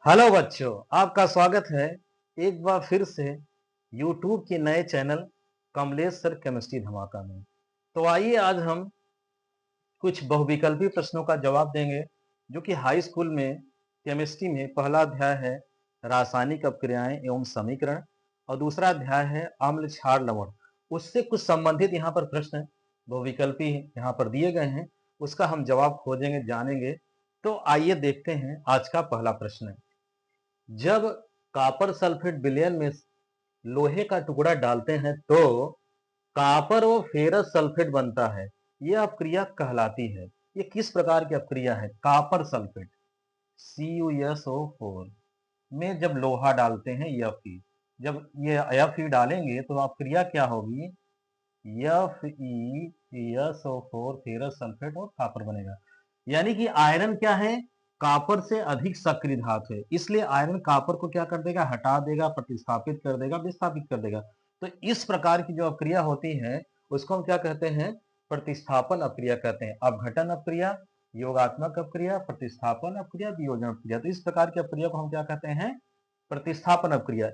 Hello बच्चों, आपका स्वागत है एक बार फिर से YouTube के नए चैनल कमलेश सर केमिस्ट्री धमाका में। तो आइए आज हम कुछ बहुविकल्पी प्रश्नों का जवाब देंगे जो कि हाई स्कूल में केमिस्ट्री में पहला अध्याय है रासायनिक अपक्रियाएं एवं समीकरण और दूसरा अध्याय है अम्ल क्षार लवण। उससे कुछ संबंधित यहाँ पर प्रश्न बहुविकल्पी यहाँ पर दिए गए हैं, उसका हम जवाब खोजेंगे, जानेंगे। तो आइए देखते हैं आज का पहला प्रश्न। जब कॉपर सल्फेट विलयन में लोहे का टुकड़ा डालते हैं तो कॉपर व फेरस सल्फेट बनता है। यह अपक्रिया कहलाती है। ये किस प्रकार की अपक्रिया है? कॉपर सल्फेट CuSO4 में जब लोहा डालते हैं Fe, जब ये Fe डालेंगे तो अपक्रिया क्या होगी? FeSO4 फेरस सल्फेट और कॉपर बनेगा। यानी कि आयरन क्या है? कॉपर से अधिक सक्रिय धातु है, इसलिए आयरन कॉपर को क्या कर देगा? हटा देगा, प्रतिस्थापित कर देगा, विस्थापित कर देगा। तो इस प्रकार की जो अपक्रिया होती है उसको हम क्या कहते हैं? प्रतिस्थापन अपक्रिया कहते हैं। अपघटन अपक्रिया, योगात्मक अपक्रिया, प्रतिस्थापन अपक्रिया, वियोजन अपक्रिया। तो इस प्रकार की अपक्रिया को हम क्या कहते हैं? प्रतिस्थापन अपक्रिया।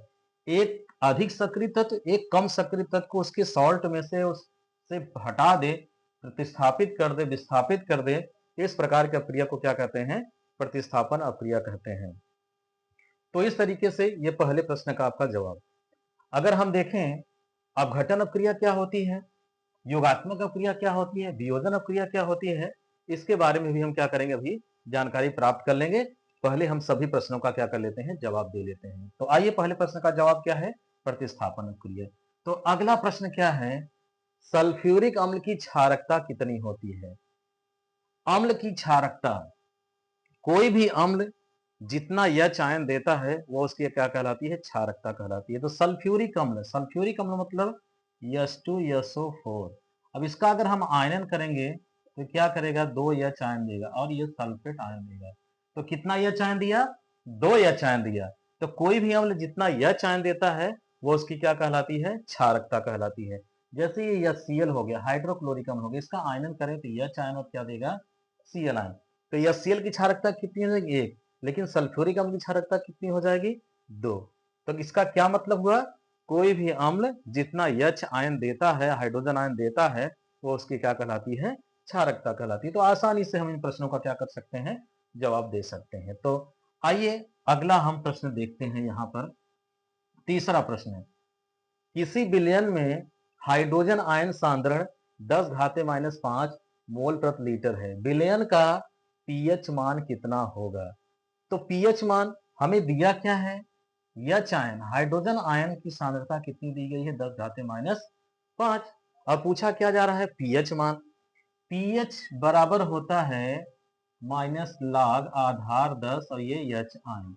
एक अधिक सक्रिय तत्व एक कम सक्रिय तत्व को उसके सॉल्ट में से उससे हटा दे, प्रतिस्थापित कर दे, विस्थापित कर दे। इस प्रकार की अपक्रिया को क्या कहते हैं? प्रतिस्थापन अपक्रिया कहते हैं। तो इस तरीके से ये पहले प्रश्न का आपका जवाब। अगर हम देखें अपघटन अपक्रिया क्या होती है, योगात्मक अपक्रिया क्या होती है, वियोजन अपक्रिया क्या होती है, इसके बारे में भी हम क्या करेंगे, अभी जानकारी प्राप्त कर लेंगे। पहले हम सभी प्रश्नों का क्या कर लेते हैं? जवाब दे लेते हैं। तो आइए पहले प्रश्न का जवाब क्या है? प्रतिस्थापन अपक्रिया। तो अगला प्रश्न क्या है? सल्फ्यूरिक अम्ल की क्षारकता कितनी होती है? अम्ल की क्षारकता, कोई भी अम्ल जितना यच आयन देता है वो उसकी क्या कहलाती है? क्षारकता कहलाती है। तो सल्फ्यूरिक अम्ल, सल्फ्यूरिक अम्ल मतलब H2SO4। अब इसका अगर हम आयनन करेंगे तो क्या करेगा? 2 एच आयन देगा और ये सल्फेट आयन देगा। तो कितना एच आयन दिया? 2 एच आयन दिया। तो कोई भी अम्ल जितना एच आयन देता है वो उसकी क्या कहलाती है? क्षारकता कहलाती है। जैसे ये HCl हो गया, हाइड्रोक्लोरिक अम्ल हो गया, इसका आयनन करें तो एच आयन और क्या देगा? Cl ion. तो HCl की क्षारकता कितनी हो जाएगी? 1। लेकिन सल्फ्यूरिक अम्ल की क्षारकता कितनी हो जाएगी? 2। तो इसका क्या मतलब हुआ? कोई भी अम्ल जितना H आयन देता है, हाइड्रोजन आयन देता है, वो उसकी क्या कहलाती है? क्षारकता कहलाती है। तो आसानी से हम इन प्रश्नों का क्या कर सकते हैं? जवाब दे सकते हैं। तो आइए अगला हम प्रश्न देखते हैं। यहाँ पर तीसरा प्रश्न है, किसी विलयन में हाइड्रोजन आयन सांद्रण 10 घाते -5 मोल प्रति लीटर है। विलयन का पीएच मान कितना होगा? तो पीएच मान हमें दिया क्या है? एच आयन, हाइड्रोजन आयन की सांद्रता कितनी दी गई है? 10 घाते -5। और पूछा क्या जा रहा है? पीएच मान। पीएच बराबर होता है माइनस लॉग आधार 10 और ये एच आयन।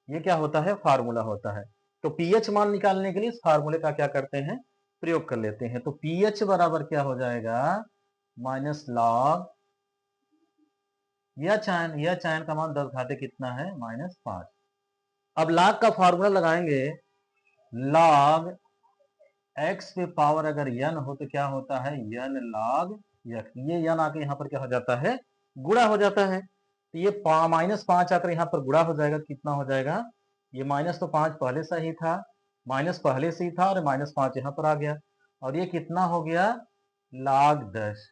ये क्या होता है? फार्मूला होता है। तो पीएच मान निकालने के लिए इस फार्मूले का क्या करते हैं? प्रयोग कर लेते हैं। तो पीएच बराबर क्या हो जाएगा? Minus log H ion, H ion का मान 10 घाते कितना है? -5। अब log का फार्मूला लगाएंगे, log x पे पावर अगर n हो तो क्या होता है? n log x। ये n आके यहाँ पर क्या हो जाता है? गुणा हो जाता है। तो ये -5 आकर यहाँ पर गुणा हो जाएगा। कितना हो जाएगा? ये माइनस तो 5 पहले से ही था, माइनस पहले से ही था और -5 यहाँ पर आ गया। और ये कितना हो गया? log 10।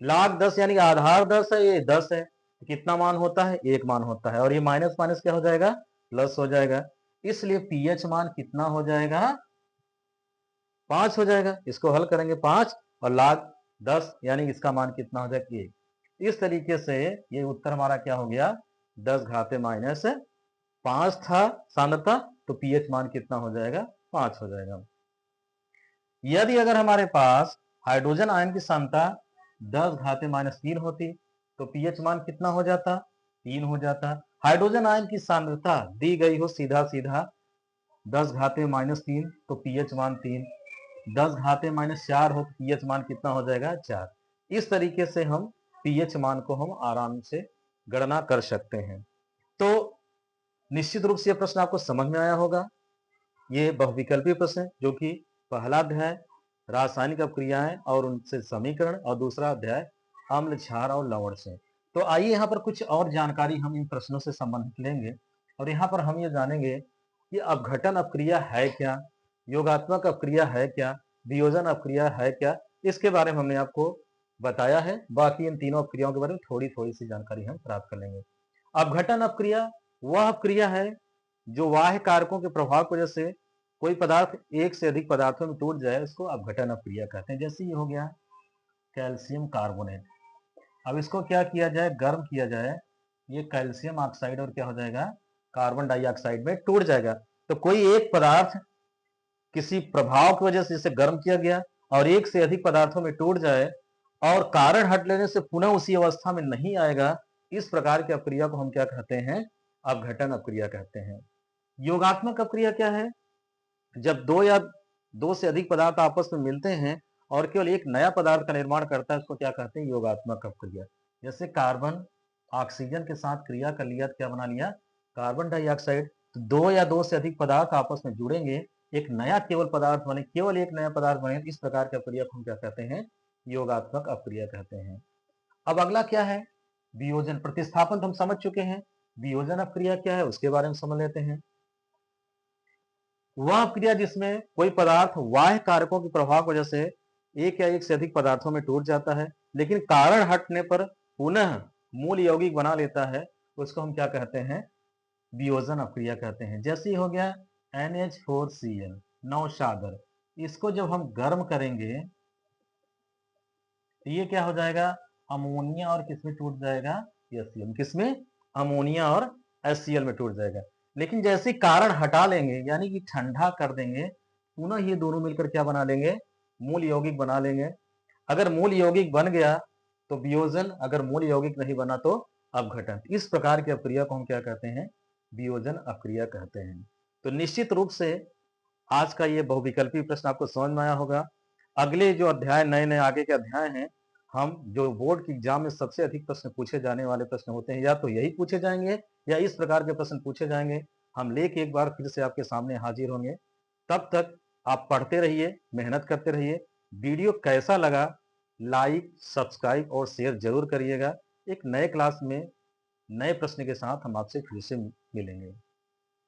log 10 यानी आधार 10 है, ये 10 है। तो कितना मान होता है? 1 मान होता है। और ये माइनस माइनस क्या हो जाएगा? प्लस हो जाएगा। इसलिए पीएच मान कितना हो जाएगा? 5 हो जाएगा। इसको हल करेंगे 5 और log 10 यानी इसका मान कितना हो जाएगा? 1। इस तरीके से ये उत्तर हमारा क्या हो गया? 10 घाते -5 था सांद्रता, तो पीएच मान कितना हो जाएगा? 5 हो जाएगा। यदि अगर हमारे पास हाइड्रोजन आयन की सांद्रता 10 घाते -3 होती तो पीएच मान कितना हो जाता? 3 हो जाता। हाइड्रोजन आयन की सांद्रता दी गई हो सीधा सीधा 10 घाते -3 तो पीएच मान 3। 10 घाते -4 हो तो पीएच मान कितना हो जाएगा? 4। इस तरीके से हम पीएच मान को हम आराम से गणना कर सकते हैं। तो निश्चित रूप से यह प्रश्न आपको समझ में आया होगा। ये बहुविकल्पी प्रश्न है जो कि पहला अध्याय रासायनिक अपक्रियाएं और उनसे समीकरण और दूसरा अध्याय अम्ल क्षार और लवण से। तो आइए यहाँ पर कुछ और जानकारी हम इन प्रश्नों से संबंधित लेंगे। और यहाँ पर हम ये जानेंगे कि अपघटन अपक्रिया है क्या, योगात्मक अपक्रिया है क्या, वियोजन अपक्रिया है क्या, इसके बारे में हमने आपको बताया है। बाकी इन तीनों अपक्रियाओं के बारे में थोड़ी-थोड़ी सी जानकारी हम प्राप्त कर लेंगे। अपघटन अपक्रिया वह अपक्रिया है जो बाह्य कारकों के प्रभाव की वजह से कोई पदार्थ एक से अधिक पदार्थों में टूट जाए, उसको अपघटन अपक्रिया कहते हैं। जैसे ये हो गया कैल्शियम कार्बोनेट। अब इसको क्या किया जाए, गर्म किया जाए, ये कैल्शियम ऑक्साइड और क्या हो जाएगा, कार्बन डाइऑक्साइड में टूट जाएगा। तो कोई एक पदार्थ किसी प्रभाव की वजह से इसे गर्म किया गया और एक से अधिक पदार्थों में टूट जाए और कारण हट लेने से पुनः उसी अवस्था में नहीं आएगा, इस प्रकार की अपक्रिया को हम क्या कहते हैं, अपघटन अपक्रिया कहते हैं। योगात्मक अपक्रिया क्या है, जब दो या दो से अधिक पदार्थ आपस में मिलते हैं और केवल एक नया पदार्थ का निर्माण करता है, उसको क्या कहते हैं, योगात्मक अपक्रिया। जैसे कार्बन ऑक्सीजन के साथ क्रिया कर लिया तो क्या बना लिया, कार्बन डाइऑक्साइड। तो दो या दो से अधिक पदार्थ आपस में जुड़ेंगे, एक नया केवल पदार्थ बने, केवल एक नया पदार्थ बने, इस प्रकार की अपक्रिया को हम क्या कहते हैं, योगात्मक अपक्रिया कहते हैं। अब अगला क्या है, वियोजन। प्रतिस्थापन तो हम समझ चुके हैं, वियोजन अपक्रिया क्या है उसके बारे में समझ लेते हैं। वह अपक्रिया जिसमें कोई पदार्थ बाह्य कारकों के प्रभाव की वजह से एक या एक से अधिक पदार्थों में टूट जाता है, लेकिन कारण हटने पर पुनः मूल यौगिक बना लेता है, उसको हम क्या कहते हैं, वियोजन अपक्रिया कहते हैं। जैसे ही हो गया NH4Cl, नौशागर। इसको जब हम गर्म करेंगे तो ये क्या हो जाएगा, अमोनिया और किसमें टूट जाएगा, HCl। किसमें, अमोनिया और HCl में टूट जाएगा। लेकिन जैसे ही कारण हटा लेंगे यानी कि ठंडा कर देंगे, पुनः ये दोनों मिलकर क्या बना लेंगे, मूल यौगिक बना लेंगे। अगर मूल यौगिक बन गया तो वियोजन, अगर मूल यौगिक नहीं बना तो अपघटन। इस प्रकार की अपक्रिया को हम क्या कहते हैं, वियोजन अपक्रिया कहते हैं। तो निश्चित रूप से आज का ये बहुविकल्पी प्रश्न आपको समझ में आया होगा। अगले जो अध्याय, नए नए आगे के अध्याय हैं, हम जो बोर्ड की एग्जाम में सबसे अधिक प्रश्न पूछे जाने वाले प्रश्न होते हैं, या तो यही पूछे जाएंगे या इस प्रकार के प्रश्न पूछे जाएंगे, हम लेके एक बार फिर से आपके सामने हाजिर होंगे। तब तक आप पढ़ते रहिए, मेहनत करते रहिए। वीडियो कैसा लगा, लाइक, सब्सक्राइब और शेयर जरूर करिएगा। एक नए क्लास में नए प्रश्न के साथ हम आपसे फिर से मिलेंगे।